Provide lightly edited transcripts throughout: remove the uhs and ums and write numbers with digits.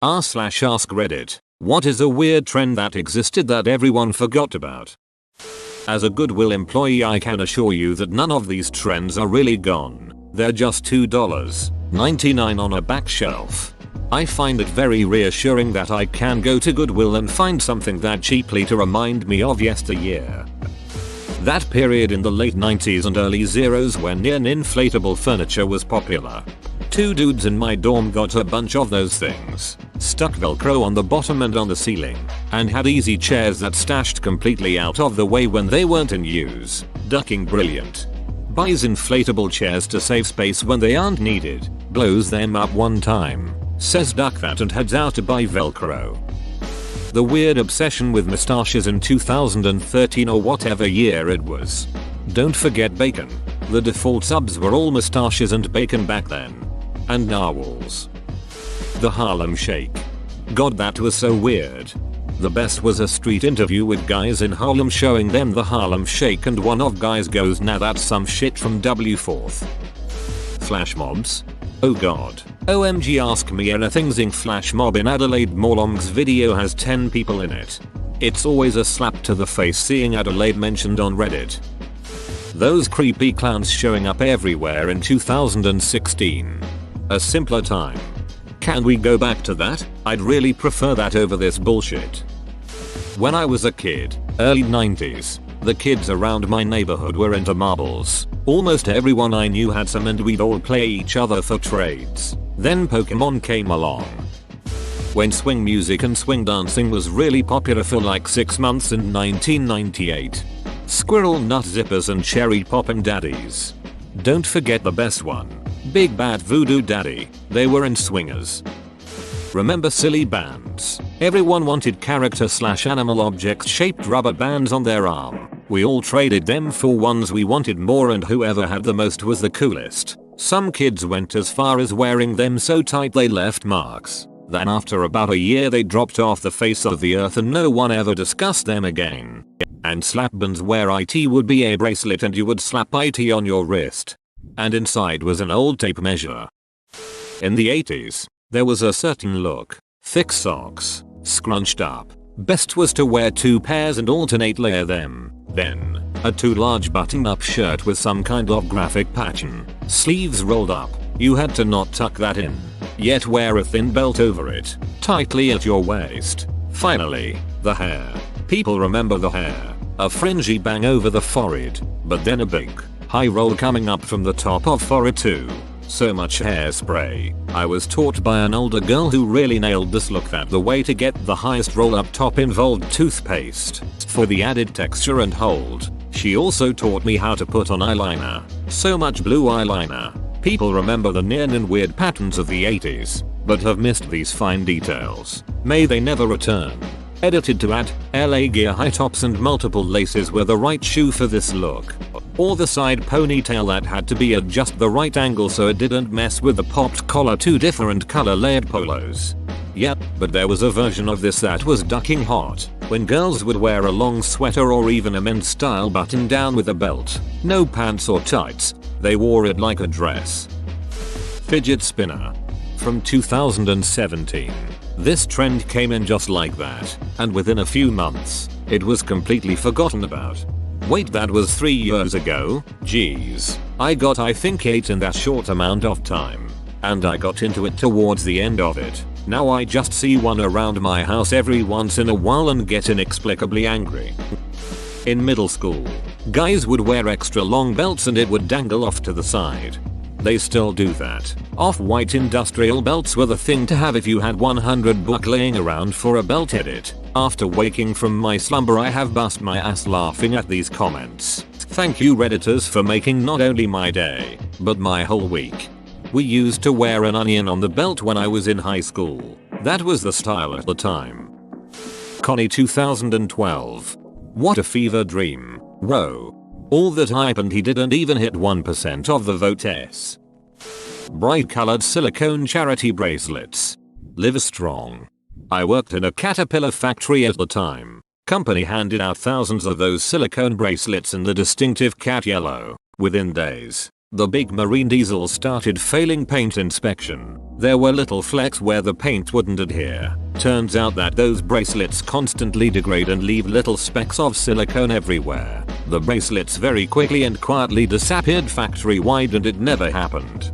r/ask Reddit. What is a weird trend that existed that everyone forgot about? As a Goodwill employee, I can assure you that none of these trends are really gone. They're just $2.99 on a back shelf. I find it very reassuring that I can go to Goodwill and find something that cheaply to remind me of yesteryear. That period in the late 90s and early zeros when neon inflatable furniture was popular. Two dudes in my dorm got a bunch of those things, stuck Velcro on the bottom and on the ceiling, and had easy chairs that stashed completely out of the way when they weren't in use. Ducking brilliant. Buys inflatable chairs to save space when they aren't needed, blows them up one time, says duck that and heads out to buy Velcro. The weird obsession with mustaches in 2013 or whatever year it was. Don't forget bacon. The default subs were all mustaches and bacon back then. And narwhals. The Harlem Shake. God, that was so weird. The best was a street interview with guys in Harlem showing them the Harlem Shake, and one of guys goes, "Nah, that's some shit from W4th. Flash mobs? Oh god. OMG, ask me anything. Zing flash mob in Adelaide Morlong's video has 10 people in it. It's always a slap to the face seeing Adelaide mentioned on Reddit. Those creepy clowns showing up everywhere in 2016. A simpler time. Can we go back to that? I'd really prefer that over this bullshit. When I was a kid, early 90s, the kids around my neighborhood were into marbles. Almost everyone I knew had some and we'd all play each other for trades. Then Pokemon came along. When swing music and swing dancing was really popular for like 6 months in 1998. Squirrel nut zippers and cherry popping daddies. Don't forget the best one. Big Bad Voodoo Daddy. They were in swingers. Remember silly bands? Everyone wanted character/animal objects shaped rubber bands on their arm. We all traded them for ones we wanted more, and whoever had the most was the coolest. Some kids went as far as wearing them so tight they left marks. Then after about a year they dropped off the face of the earth and no one ever discussed them again. And slap bands, where IT would be a bracelet and you would slap IT on your wrist. And inside was an old tape measure. In the 80s, there was a certain look. Thick socks, scrunched up. Best was to wear 2 pairs and alternate layer them. Then, a too large button-up shirt with some kind of graphic pattern. Sleeves rolled up. You had to not tuck that in, yet wear a thin belt over it, tightly at your waist. Finally, the hair. People remember the hair. A fringy bang over the forehead, but then a big, high roll coming up from the top of forehead too. So much hairspray. I was taught by an older girl who really nailed this look that the way to get the highest roll up top involved toothpaste for the added texture and hold. She also taught me how to put on eyeliner. So much blue eyeliner. People remember the neon and weird patterns of the 80s, but have missed these fine details. May they never return. Edited to add, LA Gear high tops and multiple laces were the right shoe for this look. Or the side ponytail that had to be at just the right angle so it didn't mess with the popped collar. 2 different color layered polos. Yep, but there was a version of this that was ducking hot, when girls would wear a long sweater or even a men's style button down with a belt. No pants or tights, they wore it like a dress. Fidget spinner. From 2017. This trend came in just like that, and within a few months, it was completely forgotten about. Wait, that was 3 years ago? Jeez. I got I think 8 in that short amount of time. And I got into it towards the end of it. Now I just see one around my house every once in a while and get inexplicably angry. In middle school, guys would wear extra long belts and it would dangle off to the side. They still do that. Off-white industrial belts were the thing to have if you had 100 bucks laying around for a belt edit. After waking from my slumber, I have bust my ass laughing at these comments. Thank you Redditors for making not only my day, but my whole week. We used to wear an onion on the belt when I was in high school. That was the style at the time. Connie 2012. What a fever dream. Row. All that hype and he didn't even hit 1% of the votes. Bright colored silicone charity bracelets. Live strong. I worked in a Caterpillar factory at the time. Company handed out thousands of those silicone bracelets in the distinctive cat yellow. Within days, The big marine diesel started failing paint inspection. There were little flecks where the paint wouldn't adhere. Turns out that those bracelets constantly degrade and leave little specks of silicone everywhere. The bracelets very quickly and quietly disappeared factory wide, and it never happened.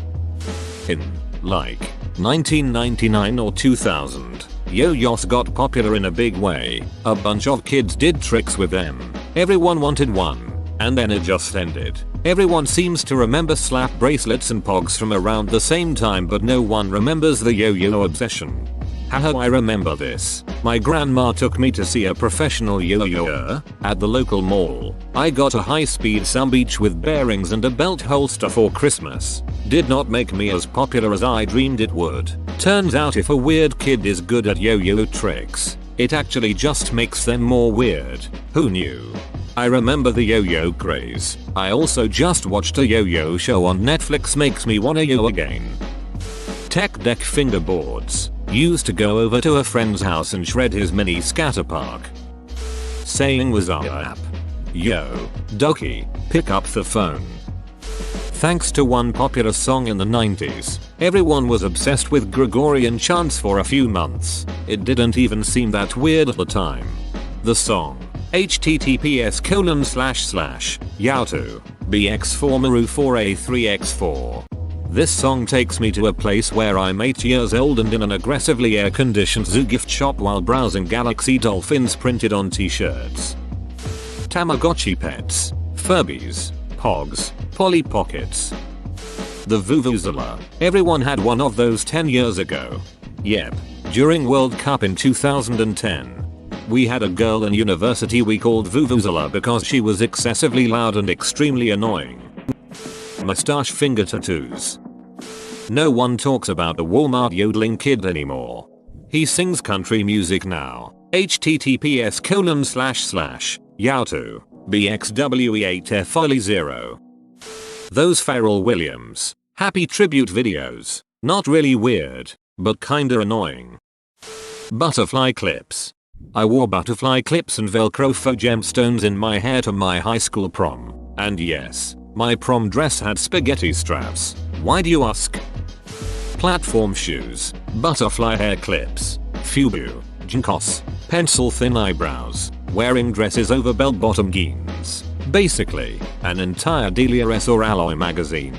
In, like, 1999 or 2000, yo-yos got popular in a big way. A bunch of kids did tricks with them. Everyone wanted one. And then it just ended. Everyone seems to remember slap bracelets and pogs from around the same time, but no one remembers the yo-yo obsession. Haha, I remember this. My grandma took me to see a professional yo-yoer at the local mall. I got a high-speed Sunbeach with bearings and a belt holster for Christmas. Did not make me as popular as I dreamed it would. Turns out if a weird kid is good at yo-yo tricks, it actually just makes them more weird. Who knew? I remember the yo-yo craze. I also just watched a yo-yo show on Netflix, makes me wanna yo again. Tech deck fingerboards. Used to go over to a friend's house and shred his mini scatter park. Saying was up. Yo, Doki, pick up the phone. Thanks to one popular song in the 90s, everyone was obsessed with Gregorian chants for a few months. It didn't even seem that weird at the time. The song, https://yautu, bx4 maru 4a3x4. This song takes me to a place where I'm 8 years old and in an aggressively air-conditioned zoo gift shop while browsing Galaxy dolphins printed on t-shirts. Tamagotchi pets, Furbies, Pogs, Polly Pockets. The Vuvuzela. Everyone had one of those 10 years ago. Yep, during World Cup in 2010. We had a girl in university we called Vuvuzela because she was excessively loud and extremely annoying. Mustache finger tattoos. No one talks about the Walmart yodeling kid anymore. He sings country music now. https://yautu, bxwe8f0. Those Pharrell Williams, happy tribute videos. Not really weird, but kinda annoying. Butterfly clips. I wore butterfly clips and Velcro faux gemstones in my hair to my high school prom. And yes, my prom dress had spaghetti straps. Why do you ask? Platform shoes, butterfly hair clips, Fubu, Jinkos, pencil thin eyebrows, wearing dresses over bell-bottom jeans. Basically, an entire Delia S or Alloy magazine.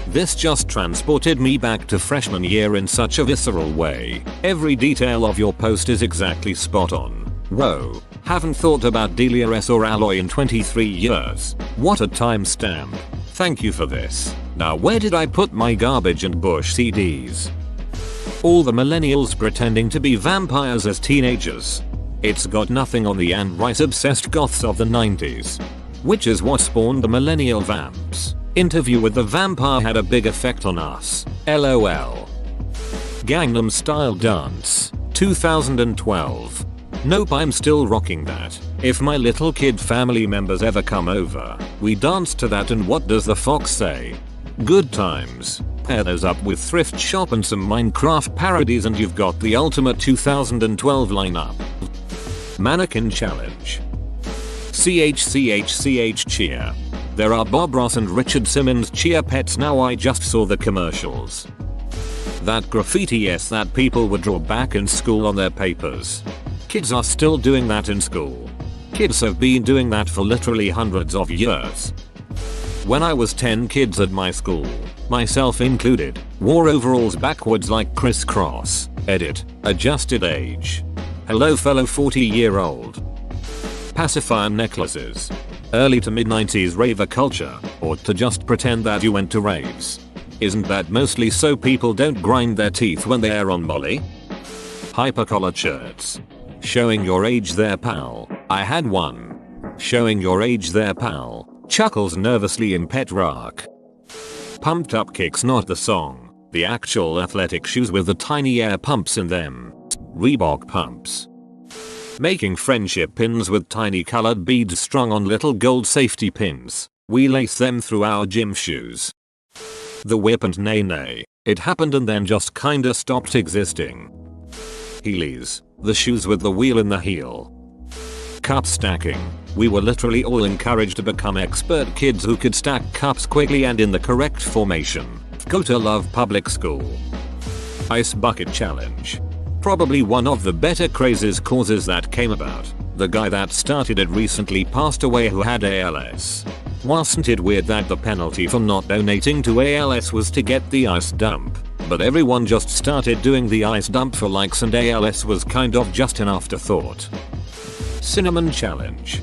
This just transported me back to freshman year in such a visceral way. Every detail of your post is exactly spot on. Whoa, haven't thought about Delia S or Alloy in 23 years. What a timestamp. Thank you for this. Now where did I put my garbage and Bush CDs? All the millennials pretending to be vampires as teenagers. It's got nothing on the Anne Rice obsessed goths of the 90s. Which is what spawned the millennial vamps. Interview with the Vampire had a big effect on us. LOL. Gangnam Style dance. 2012. Nope, I'm still rocking that. If my little kid family members ever come over, we dance to that, and what does the fox say? Good times. Pair those up with Thrift Shop and some Minecraft parodies and you've got the ultimate 2012 lineup. Mannequin Challenge. CH cheer. There are Bob Ross and Richard Simmons cheer pets now. I just saw the commercials. That graffiti, yes, that people would draw back in school on their papers. Kids are still doing that in school. Kids have been doing that for literally hundreds of years. When I was 10, kids at my school, myself included, wore overalls backwards like crisscross. Edit. Adjusted age. Hello fellow 40-year-old. Pacifier necklaces. Early to mid 90s raver culture, or to just pretend that you went to raves. Isn't that mostly so people don't grind their teeth when they're on Molly? Hypercollar shirts. Showing your age there pal. I had one. Showing your age there pal. Chuckles nervously in pet rock. Pumped up kicks, not the song. The actual athletic shoes with the tiny air pumps in them. Reebok pumps. Making friendship pins with tiny colored beads strung on little gold safety pins. We lace them through our gym shoes. The whip and nay nay. It happened and then just kinda stopped existing. Heelys. The shoes with the wheel in the heel. Cup stacking. We were literally all encouraged to become expert kids who could stack cups quickly and in the correct formation. Gotta love public school. Ice bucket challenge. Probably one of the better crazes causes that came about. The guy that started it recently passed away who had ALS. Wasn't it weird that the penalty for not donating to ALS was to get the ice dump? But everyone just started doing the ice dump for likes and ALS was kind of just an afterthought. Cinnamon challenge.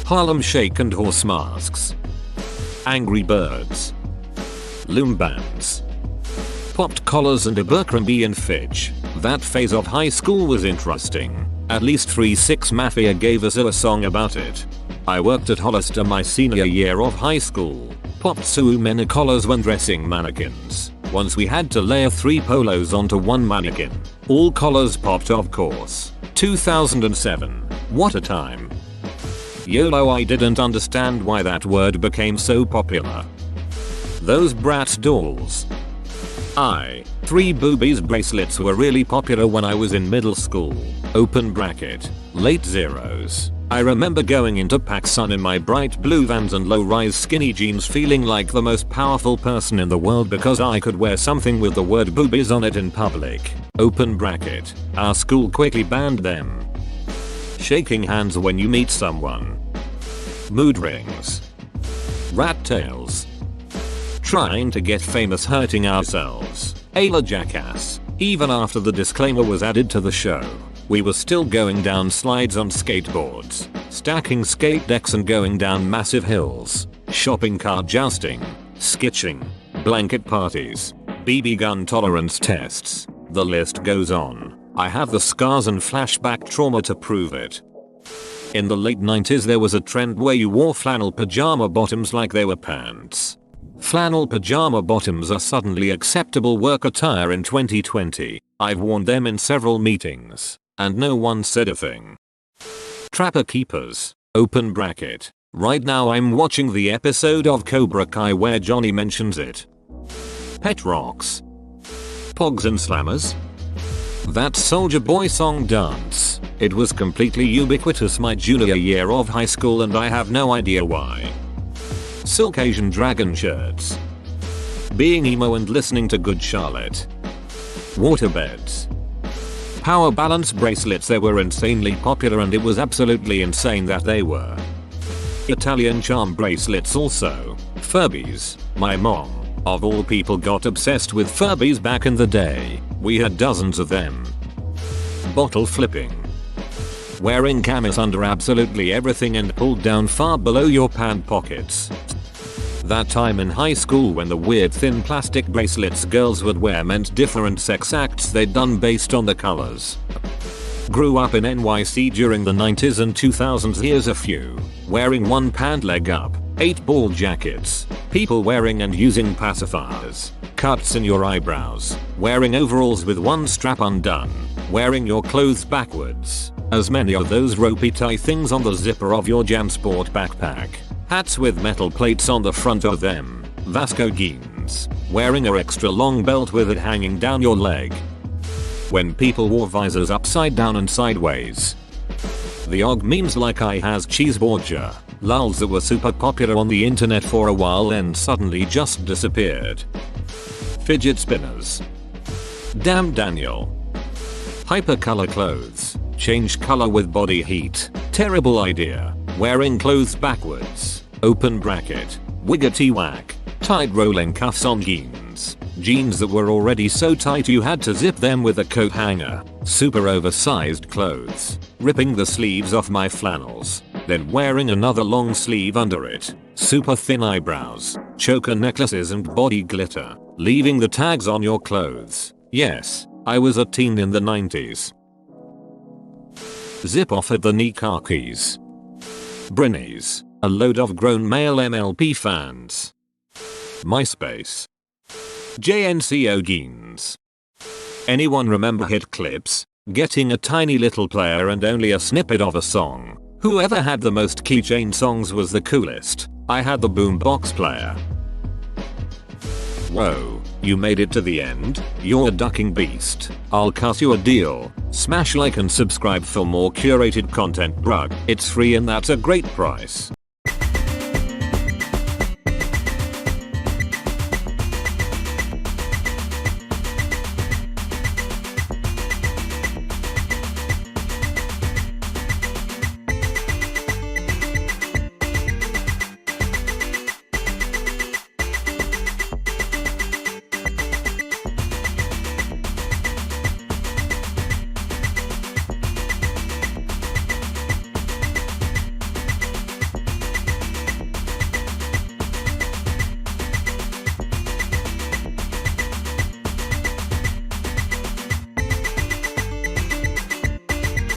Harlem Shake and horse masks. Angry Birds. Loom bands. Popped collars and Abercrombie and Fitch. That phase of high school was interesting. At least 3-6 Mafia gave us a song about it. I worked at Hollister my senior year of high school. Popped so many collars when dressing mannequins. Once we had to layer 3 polos onto one mannequin. All collars popped, of course. 2007. What a time. YOLO, I didn't understand why that word became so popular. Those Bratz dolls. 3 boobies bracelets were really popular when I was in middle school. Open bracket. Late zeros. I remember going into PacSun in my bright blue Vans and low-rise skinny jeans feeling like the most powerful person in the world because I could wear something with the word boobies on it in public. Open bracket. Our school quickly banned them. Shaking hands when you meet someone. Mood rings. Rat tails. Trying to get famous, hurting ourselves. Ayla jackass. Even after the disclaimer was added to the show, we were still going down slides on skateboards, stacking skate decks and going down massive hills, shopping cart jousting, skitching, blanket parties, BB gun tolerance tests. The list goes on. I have the scars and flashback trauma to prove it. In the late 90s there was a trend where you wore flannel pajama bottoms like they were pants. Flannel pajama bottoms are suddenly acceptable work attire in 2020. I've worn them in several meetings, and no one said a thing. Trapper Keepers. Open bracket. Right now I'm watching the episode of Cobra Kai where Johnny mentions it. Pet rocks. Pogs and slammers. That Soulja Boy song dance. It was completely ubiquitous my junior year of high school and I have no idea why. Silk Asian dragon shirts. Being emo and listening to Good Charlotte. Waterbeds. Power balance bracelets, they were insanely popular and it was absolutely insane that they were. Italian charm bracelets also. Furbies. My mom, of all people, got obsessed with Furbies back in the day. We had dozens of them. Bottle flipping. Wearing camis under absolutely everything and pulled down far below your pant pockets. That time in high school when the weird thin plastic bracelets girls would wear meant different sex acts they'd done based on the colors. Grew up in NYC during the 90s and 2000s, here's a few. Wearing one pant leg up, 8 ball jackets, people wearing and using pacifiers, cuts in your eyebrows, wearing overalls with one strap undone, wearing your clothes backwards, as many of those ropey tie things on the zipper of your JanSport backpack, hats with metal plates on the front of them, Vasco jeans, wearing a extra long belt with it hanging down your leg. When people wore visors upside down and sideways. The OG memes like I has cheeseburger, lulz that were super popular on the internet for a while and suddenly just disappeared. Fidget spinners. Damn Daniel. Hypercolor clothes. Change color with body heat. Terrible idea. Wearing clothes backwards. Open bracket. Wiggity whack. Tight rolling cuffs on jeans. Jeans that were already so tight you had to zip them with a coat hanger. Super oversized clothes. Ripping the sleeves off my flannels. Then wearing another long sleeve under it. Super thin eyebrows. Choker necklaces and body glitter. Leaving the tags on your clothes. Yes, I was a teen in the 90s. Zip off at the knee khakis. Brinnies. A load of grown male MLP fans. MySpace. JNCO jeans. Anyone remember hit clips? Getting a tiny little player and only a snippet of a song. Whoever had the most keychain songs was the coolest. I had the boombox player. Whoa. You made it to the end, you're a ducking beast. I'll cut you a deal. Smash like and subscribe for more curated content, bruh. It's free and that's a great price.